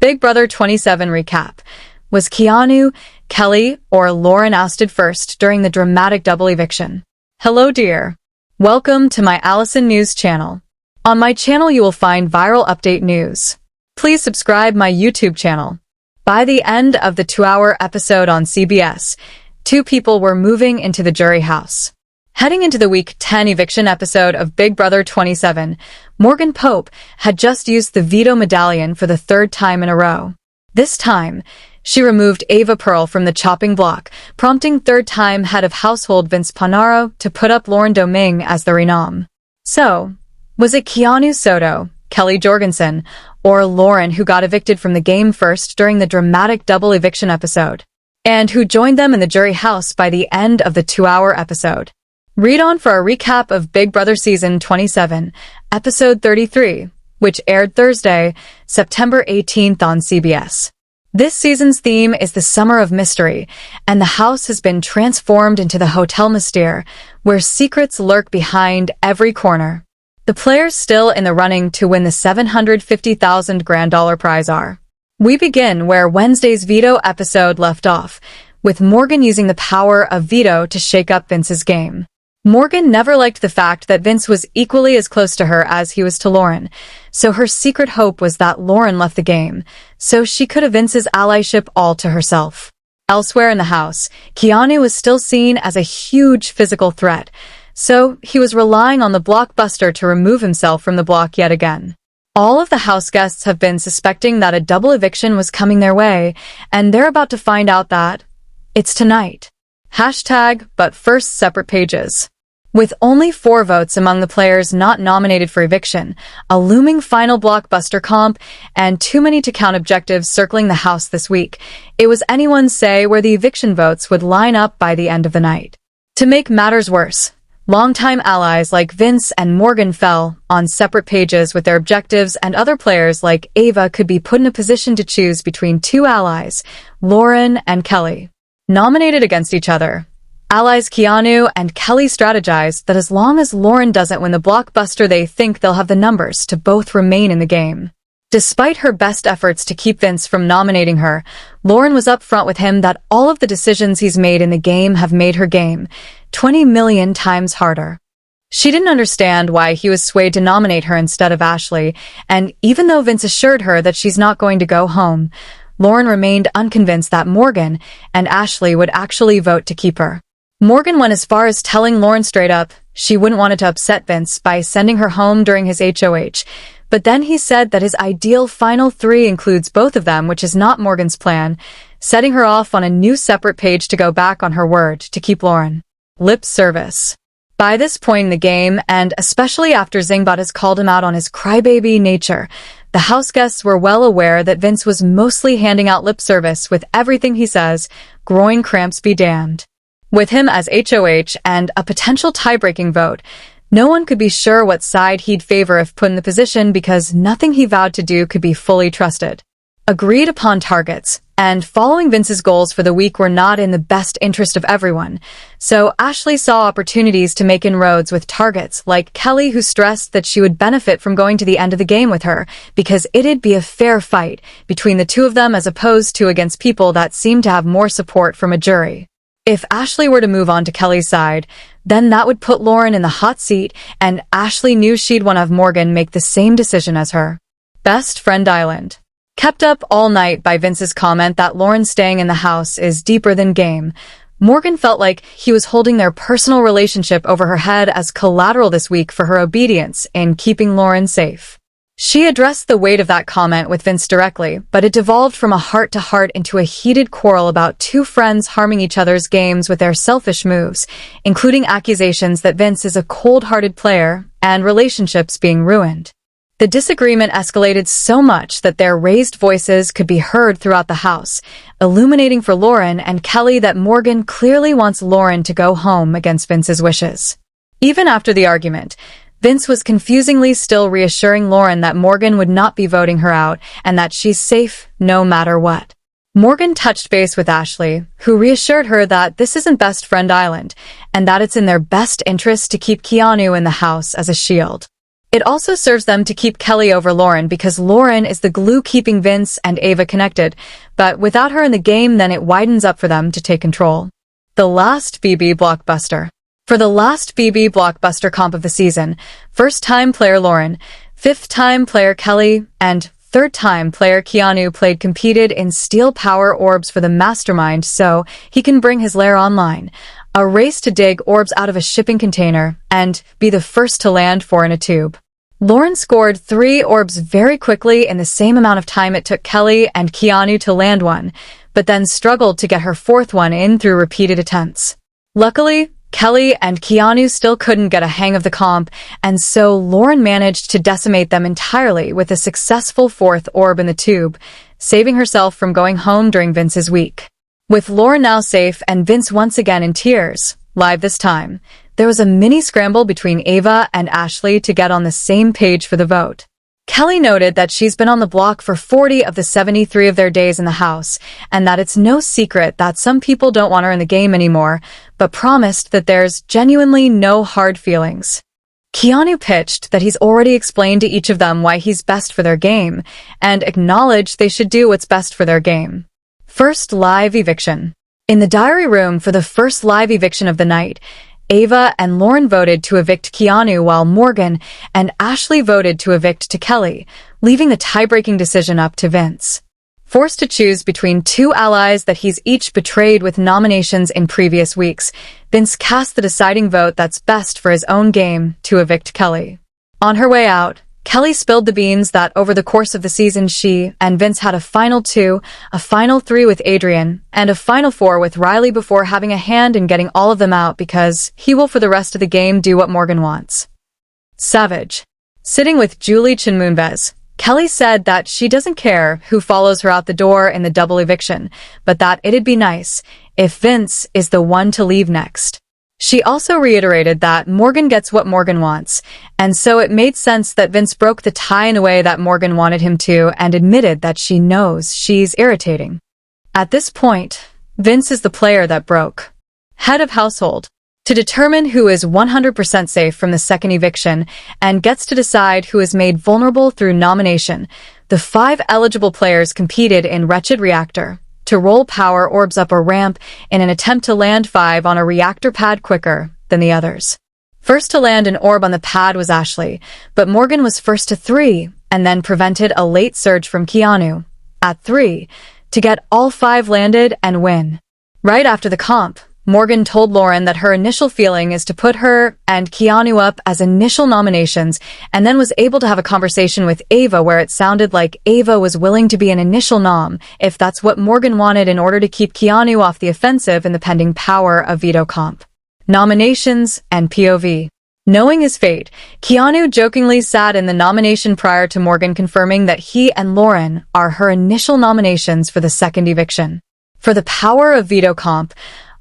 Big Brother 27 recap. Was Keanu, Kelley, or Lauren ousted first during the dramatic double eviction? Hello, dear. Welcome to my Allison News channel. On my channel, you will find viral update news. Please subscribe my YouTube channel. By the end of the 2-hour episode on CBS, 2 people were moving into the jury house. Heading into the Week 10 eviction episode of Big Brother 27, Morgan Pope had just used the veto medallion for the 3rd time in a row. This time, she removed Ava Pearl from the chopping block, prompting 3rd-time head of household Vince Panaro to put up Lauren Domingue as the renom. So, was it Keanu Soto, Kelley Jorgensen, or Lauren who got evicted from the game first during the dramatic double eviction episode? And who joined them in the jury house by the end of the 2-hour episode? Read on for a recap of Big Brother Season 27, Episode 33, which aired Thursday, September 18th on CBS. This season's theme is the Summer of Mystery, and the house has been transformed into the Hotel Mystere, where secrets lurk behind every corner. The players still in the running to win the $750,000 grand dollar prize are. We begin where Wednesday's veto episode left off, with Morgan using the power of veto to shake up Vince's game. Morgan never liked the fact that Vince was equally as close to her as he was to Lauren, so her secret hope was that Lauren left the game, so she could have Vince's allyship all to herself. Elsewhere in the house, Keanu was still seen as a huge physical threat, so he was relying on the blockbuster to remove himself from the block yet again. All of the house guests have been suspecting that a double eviction was coming their way, and they're about to find out that it's tonight. #but first separate pages. With only 4 votes among the players not nominated for eviction, a looming final blockbuster comp, and too many to count objectives circling the house this week, it was anyone's say where the eviction votes would line up by the end of the night. To make matters worse, longtime allies like Vince and Morgan fell on separate pages with their objectives, and other players like Ava could be put in a position to choose between 2 allies, Lauren and Kelley. Nominated against each other, allies Keanu and Kelley strategize that as long as Lauren doesn't win the blockbuster, they think they'll have the numbers to both remain in the game. Despite her best efforts to keep Vince from nominating her, Lauren was upfront with him that all of the decisions he's made in the game have made her game 20 million times harder. She didn't understand why he was swayed to nominate her instead of Ashley, and even though Vince assured her that she's not going to go home, Lauren remained unconvinced that Morgan and Ashley would actually vote to keep her. Morgan went as far as telling Lauren straight up she wouldn't want it to upset Vince by sending her home during his HOH, but then he said that his ideal final 3 includes both of them, which is not Morgan's plan, setting her off on a new separate page to go back on her word to keep Lauren. Lip service. By this point in the game, and especially after Zingbot has called him out on his crybaby nature, the house guests were well aware that Vince was mostly handing out lip service with everything he says, groin cramps be damned. With him as HOH and a potential tie-breaking vote, no one could be sure what side he'd favor if put in the position because nothing he vowed to do could be fully trusted. Agreed upon targets, and following Vince's goals for the week were not in the best interest of everyone, so Ashley saw opportunities to make inroads with targets like Kelley, who stressed that she would benefit from going to the end of the game with her because it'd be a fair fight between the 2 of them as opposed to against people that seemed to have more support from a jury. If Ashley were to move on to Kelley's side, then that would put Lauren in the hot seat, and Ashley knew she'd want to have Morgan make the same decision as her. Best Friend Island. Kept up all night by Vince's comment that Lauren staying in the house is deeper than game, Morgan felt like he was holding their personal relationship over her head as collateral this week for her obedience in keeping Lauren safe. She addressed the weight of that comment with Vince directly, but it devolved from a heart-to-heart into a heated quarrel about 2 friends harming each other's games with their selfish moves, including accusations that Vince is a cold-hearted player and relationships being ruined. The disagreement escalated so much that their raised voices could be heard throughout the house, illuminating for Lauren and Kelley that Morgan clearly wants Lauren to go home against Vince's wishes. Even after the argument, Vince was confusingly still reassuring Lauren that Morgan would not be voting her out and that she's safe no matter what. Morgan touched base with Ashley, who reassured her that this isn't Best Friend Island and that it's in their best interest to keep Keanu in the house as a shield. It also serves them to keep Kelley over Lauren because Lauren is the glue keeping Vince and Ava connected, but without her in the game, then it widens up for them to take control. The last BB blockbuster. For the last BB blockbuster comp of the season, first-time player Lauren, fifth-time player Kelley, and third-time player Keanu competed in steel power orbs for the mastermind so he can bring his lair online. A race to dig orbs out of a shipping container and be the first to land 4 in a tube. Lauren scored 3 orbs very quickly in the same amount of time it took Kelley and Keanu to land one, but then struggled to get her 4th one in through repeated attempts. Luckily, Kelley and Keanu still couldn't get a hang of the comp, and so Lauren managed to decimate them entirely with a successful 4th orb in the tube, saving herself from going home during Vince's week. With Lauren now safe and Vince once again in tears, live this time, there was a mini scramble between Ava and Ashley to get on the same page for the vote. Kelley noted that she's been on the block for 40 of the 73 of their days in the house, and that it's no secret that some people don't want her in the game anymore, but promised that there's genuinely no hard feelings. Keanu pitched that he's already explained to each of them why he's best for their game, and acknowledged they should do what's best for their game. First live eviction. In the diary room for the first live eviction of the night, Ava and Lauren voted to evict Keanu while Morgan and Ashley voted to evict to Kelley, leaving the tie-breaking decision up to Vince. Forced to choose between 2 allies that he's each betrayed with nominations in previous weeks, Vince cast the deciding vote that's best for his own game to evict Kelley. On her way out, Kelley spilled the beans that over the course of the season she and Vince had a final 2, a final 3 with Adrian, and a final 4 with Riley before having a hand in getting all of them out because he will for the rest of the game do what Morgan wants. Savage. Sitting with Julie Chinmunvez, Kelley said that she doesn't care who follows her out the door in the double eviction, but that it'd be nice if Vince is the one to leave next. She also reiterated that Morgan gets what Morgan wants, and so it made sense that Vince broke the tie in a way that Morgan wanted him to and admitted that she knows she's irritating. At this point, Vince is the player that broke. Head of household. To determine who is 100% safe from the second eviction and gets to decide who is made vulnerable through nomination, the 5 eligible players competed in Wretched Reactor to roll power orbs up a ramp in an attempt to land 5 on a reactor pad quicker than the others. First to land an orb on the pad was Ashley, but Morgan was first to 3 and then prevented a late surge from Keanu at 3 to get all 5 landed and win. Right after the comp, Morgan told Lauren that her initial feeling is to put her and Keanu up as initial nominations and then was able to have a conversation with Ava where it sounded like Ava was willing to be an initial nom if that's what Morgan wanted in order to keep Keanu off the offensive in the pending power of veto comp. Nominations and POV. Knowing his fate, Keanu jokingly sat in the nomination prior to Morgan confirming that he and Lauren are her initial nominations for the second eviction. For the power of veto comp,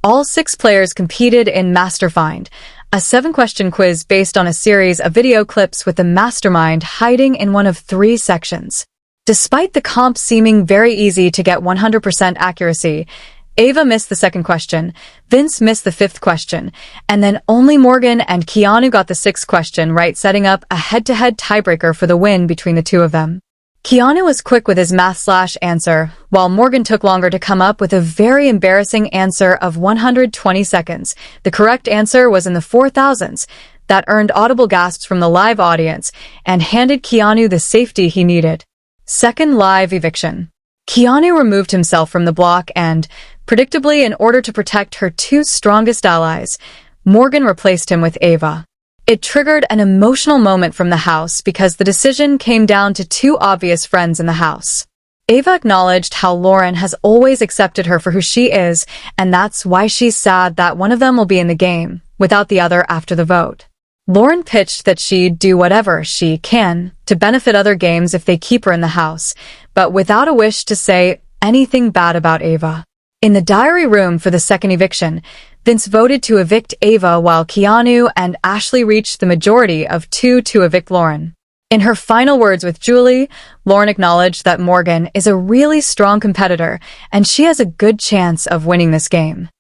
all 6 players competed in Masterfind, a 7-question quiz based on a series of video clips with the mastermind hiding in one of 3 sections. Despite the comp seeming very easy to get 100% accuracy, Ava missed the 2nd question, Vince missed the 5th question, and then only Morgan and Keanu got the 6th question right, setting up a head-to-head tiebreaker for the win between the 2 of them. Keanu was quick with his math/answer, while Morgan took longer to come up with a very embarrassing answer of 120 seconds. The correct answer was in the 4,000s. That earned audible gasps from the live audience and handed Keanu the safety he needed. Second live eviction. Keanu removed himself from the block and, predictably in order to protect her 2 strongest allies, Morgan replaced him with Ava. It triggered an emotional moment from the house because the decision came down to 2 obvious friends in the house. Ava acknowledged how Lauren has always accepted her for who she is, and that's why she's sad that one of them will be in the game, without the other after the vote. Lauren pitched that she'd do whatever she can to benefit other games if they keep her in the house, but without a wish to say anything bad about Ava. In the diary room for the second eviction, Vince voted to evict Ava while Keanu and Ashley reached the majority of 2 to evict Lauren. In her final words with Julie, Lauren acknowledged that Morgan is a really strong competitor and she has a good chance of winning this game.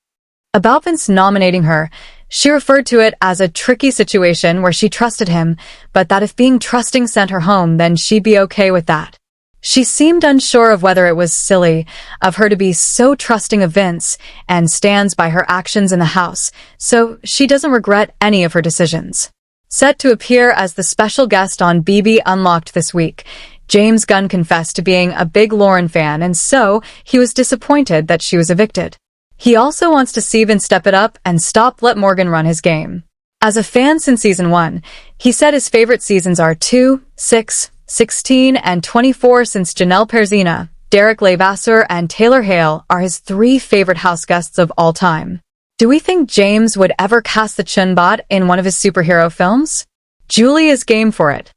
About Vince nominating her, She referred to it as a tricky situation where she trusted him, but that if being trusting sent her home, then she'd be okay with that. She seemed unsure of whether it was silly of her to be so trusting of Vince and stands by her actions in the house, so she doesn't regret any of her decisions. Set to appear as the special guest on BB Unlocked this week, James Gunn confessed to being a big Lauren fan, and so he was disappointed that she was evicted. He also wants to see Vince step it up and let Morgan run his game. As a fan since season 1, he said his favorite seasons are 2, 6, 16, and 24 since Janelle Perzina, Derek Levasseur, and Taylor Hale are his 3 favorite house guests of all time. Do we think James would ever cast the Chunbot in one of his superhero films? Julie is game for it.